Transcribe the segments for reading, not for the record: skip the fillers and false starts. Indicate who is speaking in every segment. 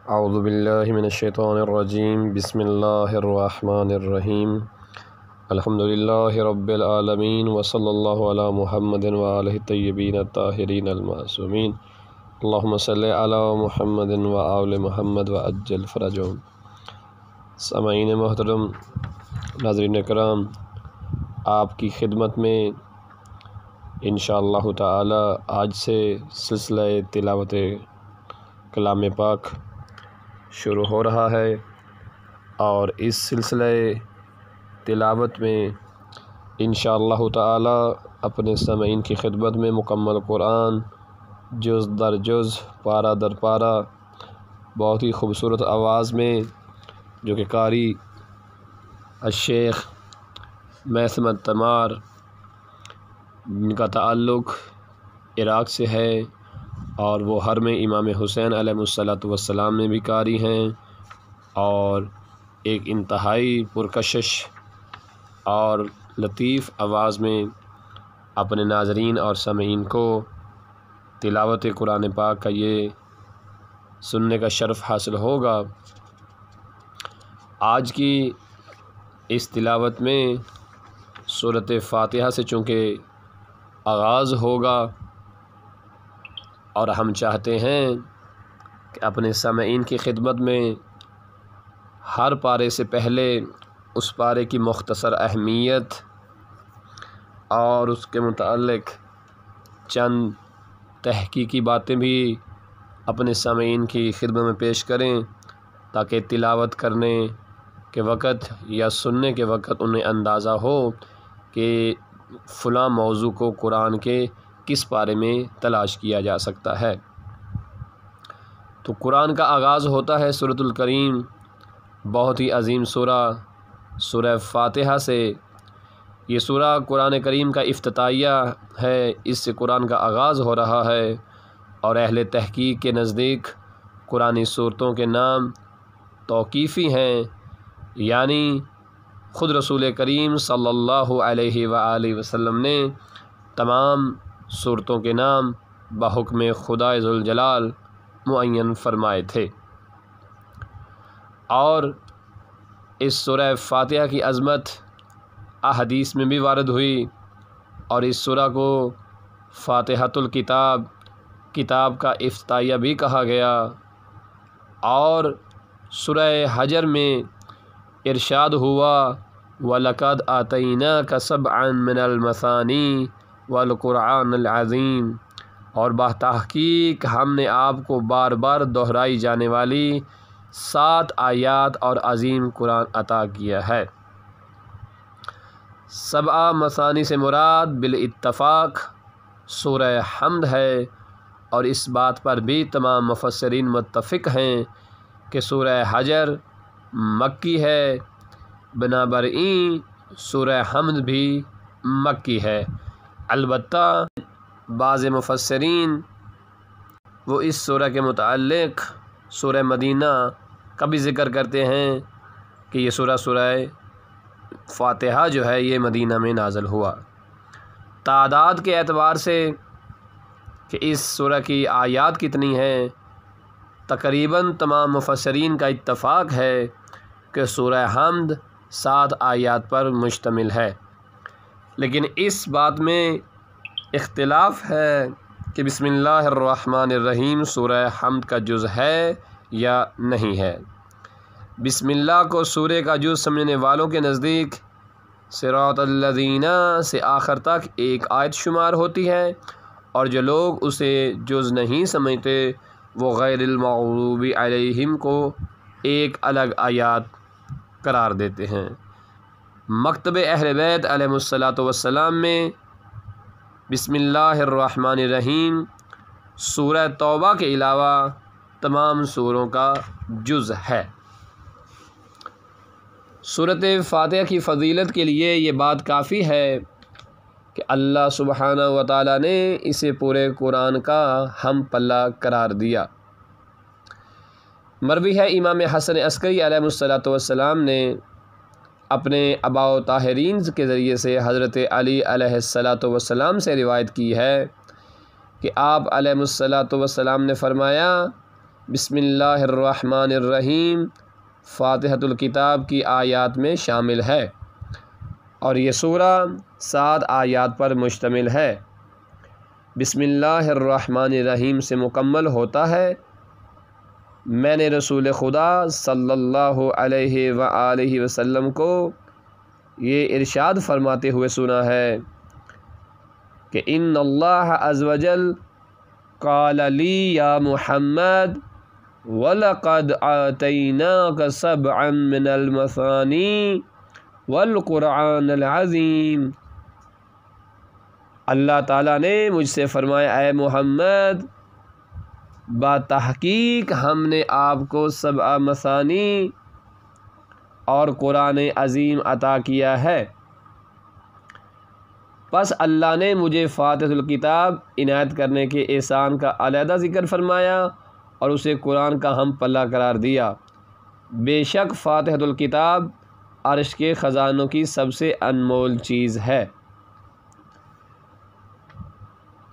Speaker 1: اعوذ باللہ من الشیطان الرجیم بسم اللہ الرحمن الرحیم الحمدللہ رب العالمین وصلی اللہ علی محمد وآلہ الطیبین الطاہرین المعصومین اللہم صلی علی محمد وآل محمد وعجل فرجہم۔ سامعین محترم، ناظرین کرام، آپ کی خدمت میں انشاءاللہ تعالی آج سے سلسلہ تلاوت کلام پاک شروع ہو رہا ہے، اور اس سلسلہ تلاوت میں انشاءاللہ تعالی اپنے سامعین کی خدمت میں مکمل قرآن جز در جز، پارہ در پارہ، بہت ہی خوبصورت آواز میں، جو کہ قاری الشیخ میثم التمار، جن کا تعلق عراق سے ہے، اور وہ حرم امام حسین علیہ السلام میں بھی قاری ہیں، اور ایک انتہائی پرکشش اور لطیف آواز میں اپنے ناظرین اور سامعین کو تلاوت قرآن پاک کا یہ سننے کا شرف حاصل ہوگا۔ آج کی اس تلاوت میں سورۃ فاتحہ سے چونکہ آغاز ہوگا، اور ہم چاہتے ہیں کہ اپنے سامعین کی خدمت میں ہر پارے سے پہلے اس پارے کی مختصر اہمیت اور اس کے متعلق چند تحقیقی باتیں بھی اپنے سامعین کی خدمت میں پیش کریں، تاکہ تلاوت کرنے کے وقت یا سننے کے وقت انہیں اندازہ ہو کہ فلاں موضوع کو قرآن کے کس پارے میں تلاش کیا جا سکتا ہے۔ تو قرآن کا آغاز ہوتا ہے سورۃ الکریم، بہت ہی عظیم سورہ فاتحہ سے۔ یہ سورہ قرآن کریم کا افتتاحیہ ہے، اس سے قرآن کا آغاز ہو رہا ہے، اور اہل تحقیق کے نزدیک قرآنی صورتوں کے نام توقیفی ہیں، یعنی خود رسول کریم صلی اللہ علیہ وآلہ وسلم نے تمام صورتوں کے نام بحکم خدائے ذوالجلال معین فرمائے تھے۔ اور اس سورہ فاتحہ کی عظمت احادیث میں بھی وارد ہوئی، اور اس سورہ کو فاتحۃ الکتاب، کتاب کا افتتاحیہ بھی کہا گیا۔ اور سورہ حجر میں ارشاد ہوا وَلَقَدْ آتَيْنَاكَ سَبْعًا مِنَ الْمَثَانِي وَالْقُرْآنِ الْعَظِيمِ، اور بتحقیق ہم نے آپ کو بار بار دہرائی جانے والی 7 آیات اور عظیم قرآن عطا کیا ہے۔ 7 مثانی سے مراد بالاتفاق سورہ حمد ہے، اور اس بات پر بھی تمام مفسرین متفق ہیں کہ سورہ حجر مکی ہے، بنابراین سورہ حمد بھی مکی ہے۔ البتہ بعض مفسرین وہ اس سورہ کے متعلق سورہ مدینہ کا بھی ذکر کرتے ہیں کہ یہ سورہ فاتحہ جو ہے یہ مدینہ میں نازل ہوا۔ تعداد کے اعتبار سے کہ اس سورہ کی آیات کتنی ہیں، تقریباً تمام مفسرین کا اتفاق ہے کہ سورہ حمد 7 آیات پر مشتمل ہے، لیکن اس بات میں اختلاف ہے کہ بسم اللہ الرحمن الرحیم سورہ حمد کا جز ہے یا نہیں ہے۔ بسم اللہ کو سورہ کا جز سمجھنے والوں کے نزدیک صراط الذین سے آخر تک ایک آیت شمار ہوتی ہے، اور جو لوگ اسے جز نہیں سمجھتے وہ غیر المغضوب علیہم کو ایک الگ آیات قرار دیتے ہیں۔ مکتب اہل بیت علیہ السلام میں بسم اللہ الرحمن الرحیم سورہ توبہ کے علاوہ تمام سوروں کا جز ہے۔ سورۃ فاتحہ کی فضیلت کے لیے یہ بات کافی ہے کہ اللہ سبحانہ و تعالیٰ نے اسے پورے قرآن کا ہم پلہ قرار دیا۔ مروی ہے امام حسن عسکری علیہ السلام نے اپنے آباء طاہرین کے ذریعے سے حضرت علی علیہ السلام سے روایت کی ہے کہ آپ علیہ السلام نے فرمایا بسم اللہ الرحمن الرحیم فاتحۃ الکتاب کی آیات میں شامل ہے، اور یہ سورہ 7 آیات پر مشتمل ہے۔ بسم اللہ الرحمن الرحیم سے مکمل ہوتا ہے۔ میں نے رسول خدا صلی اللہ علیہ وآلہ وسلم کو یہ ارشاد فرماتے ہوئے سنا ہے کہ ان اللہ عز وجل قال لی یا محمد وَلَقَدْ آتَيْنَاكَ سَبْعًا مِّنَ الْمَثَانِي وَالْقُرْآنَ الْعَظِيمِ۔ اللہ تعالیٰ نے مجھ سے فرمایا، اے محمد، بتحقیق ہم نے آپ کو 7 مثانی اور قرآن عظیم عطا کیا ہے۔ پس اللہ نے مجھے فاتحۃ الکتاب عنایت کرنے کے احسان کا علیحدہ ذکر فرمایا اور اسے قرآن کا ہم پلہ قرار دیا۔ بے شک فاتحۃ الکتاب عرش کے خزانوں کی سب سے انمول چیز ہے۔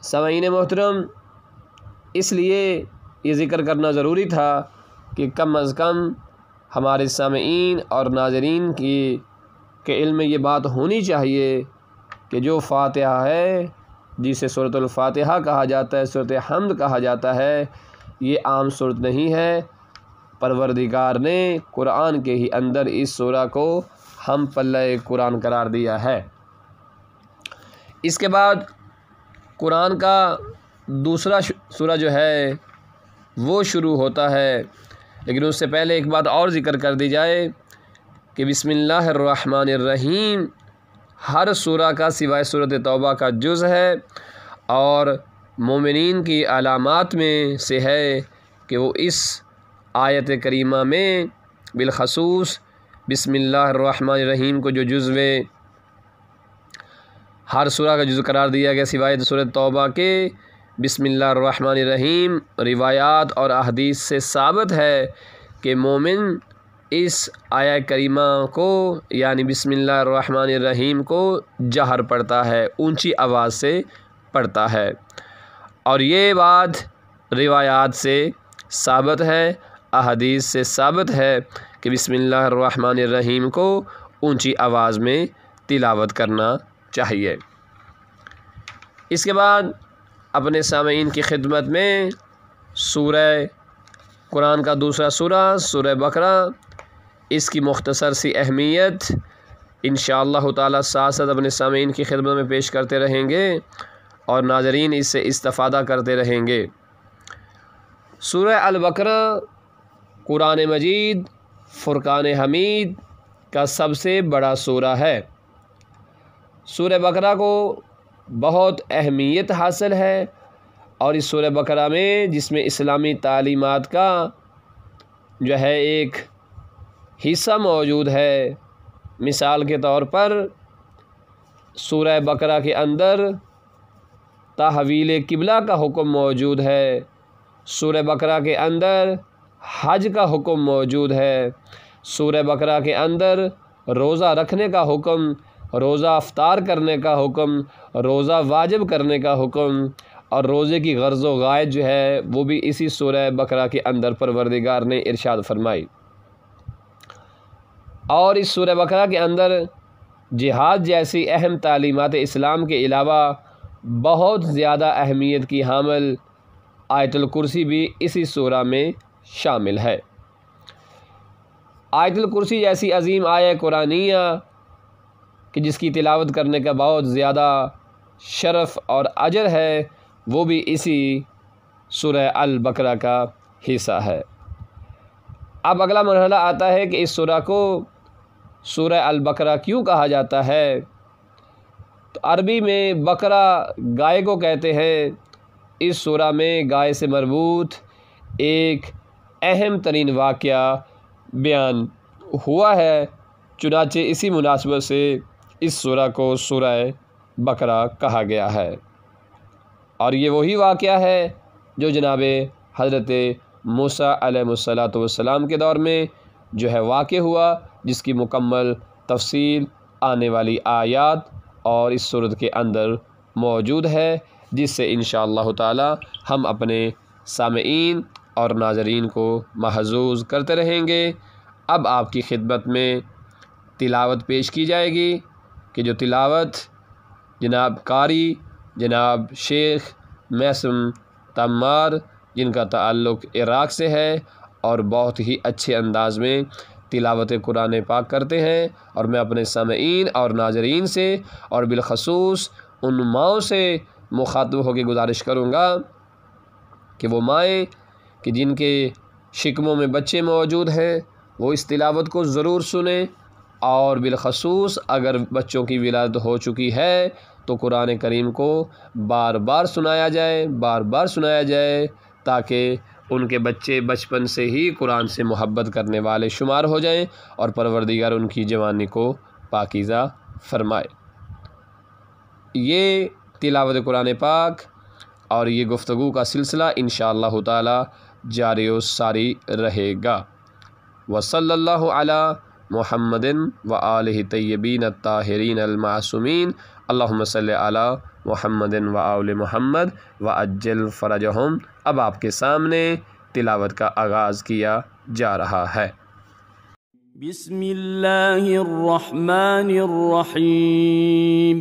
Speaker 1: سامعین محترم، اس لیے یہ ذکر کرنا ضروری تھا کہ کم از کم ہمارے سامعین اور ناظرین کے علم میں یہ بات ہونی چاہیے کہ جو فاتحہ ہے، جسے سورۃ الفاتحہ کہا جاتا ہے، سورۃ حمد کہا جاتا ہے، یہ عام سورت نہیں ہے۔ پروردگار نے قرآن کے ہی اندر اس سورہ کو ہم پلہ قرآن قرار دیا ہے۔ اس کے بعد قرآن کا دوسرا سورہ جو ہے وہ شروع ہوتا ہے، لیکن اس سے پہلے ایک بات اور ذکر کر دی جائے کہ بسم اللہ الرحمن الرحیم ہر سورہ کا سوائے سورۃ توبہ کا جز ہے، اور مومنین کی علامات میں سے ہے کہ وہ اس آیت کریمہ میں بالخصوص بسم اللہ الرحمن الرحیم کو جو جزو ہر سورہ کا جزو قرار دیا گیا سوائے سورۃ توبہ کے، بسم اللہ الرحمن الرحیم روایات اور احادیث سے ثابت ہے کہ مومن اس آیت کریمہ کو یعنی بسم اللہ الرحمن الرحیم کو جہر پڑھتا ہے، اونچی آواز سے پڑھتا ہے، اور یہ بات روایات سے ثابت ہے، احادیث سے ثابت ہے کہ بسم اللہ الرحمن الرحیم کو اونچی آواز میں تلاوت کرنا چاہیے۔ اس کے بعد اپنے سامعین کی خدمت میں سورہ قرآن کا دوسرا سورہ سورہ بقرہ، اس کی مختصر سی اہمیت انشاءاللہ تعالی ساتھ ساتھ اپنے سامعین کی خدمت میں پیش کرتے رہیں گے اور ناظرین اس سے استفادہ کرتے رہیں گے۔ سورہ البقرہ قرآن مجید فرقان حمید کا سب سے بڑا سورہ ہے۔ سورہ بقرہ کو بہت اہمیت حاصل ہے، اور اس سورہ بقرہ میں جس میں اسلامی تعلیمات کا جو ہے ایک حصہ موجود ہے۔ مثال کے طور پر سورہ بقرہ کے اندر تحویل قبلہ کا حکم موجود ہے، سورہ بقرہ کے اندر حج کا حکم موجود ہے، سورہ بقرہ کے اندر روزہ رکھنے کا حکم، روزہ افطار کرنے کا حکم، روزہ واجب کرنے کا حکم، اور روزے کی غرض و غائط جو ہے وہ بھی اسی سورہ بقرہ کے اندر پروردگار نے ارشاد فرمائی۔ اور اس سورہ بقرہ کے اندر جہاد جیسی اہم تعلیمات اسلام کے علاوہ بہت زیادہ اہمیت کی حامل آیت الکرسی بھی اسی سورہ میں شامل ہے۔ آیت الکرسی جیسی عظیم آیہ قرآنیہ کہ جس کی تلاوت کرنے کا بہت زیادہ شرف اور اجر ہے، وہ بھی اسی سورہ البقرہ کا حصہ ہے۔ اب اگلا مرحلہ آتا ہے کہ اس سورہ کو سورہ البقرہ کیوں کہا جاتا ہے؟ تو عربی میں بقرہ گائے کو کہتے ہیں۔ اس سورہ میں گائے سے مربوط ایک اہم ترین واقعہ بیان ہوا ہے، چنانچہ اسی مناسبت سے اس سورہ کو سورہ بقرہ کہا گیا ہے، اور یہ وہی واقعہ ہے جو جناب حضرت موسیٰ علیہ السلام کے دور میں جو ہے واقع ہوا، جس کی مکمل تفصیل آنے والی آیات اور اس سورت کے اندر موجود ہے، جس سے انشاءاللہ تعالی ہم اپنے سامعین اور ناظرین کو محظوظ کرتے رہیں گے۔ اب آپ کی خدمت میں تلاوت پیش کی جائے گی کہ جو تلاوت جناب قاری جناب شیخ محسن تمار جن کا تعلق عراق سے ہے اور بہت ہی اچھے انداز میں تلاوت قرآن پاک کرتے ہیں، اور میں اپنے سامعین اور ناظرین سے اور بالخصوص ان ماؤں سے مخاطب ہو کے گزارش کروں گا کہ وہ مائیں کہ جن کے شکموں میں بچے موجود ہیں وہ اس تلاوت کو ضرور سنیں، اور بالخصوص اگر بچوں کی ولادت ہو چکی ہے تو قرآن کریم کو بار بار سنایا جائے تاکہ ان کے بچے بچپن سے ہی قرآن سے محبت کرنے والے شمار ہو جائیں اور پروردگار ان کی جوانی کو پاکیزہ فرمائے۔ یہ تلاوت قرآن پاک اور یہ گفتگو کا سلسلہ انشاءاللہ تعالی جاری و ساری رہے گا۔ وصلی اللہ علی محمد وآلہ طیبین الطاہرین المعصومین، اللہم صلی علی محمد وآل محمد وعجل فرجہم۔ اب آپ کے سامنے تلاوت کا آغاز کیا جا رہا ہے۔
Speaker 2: بسم اللہ الرحمن الرحیم۔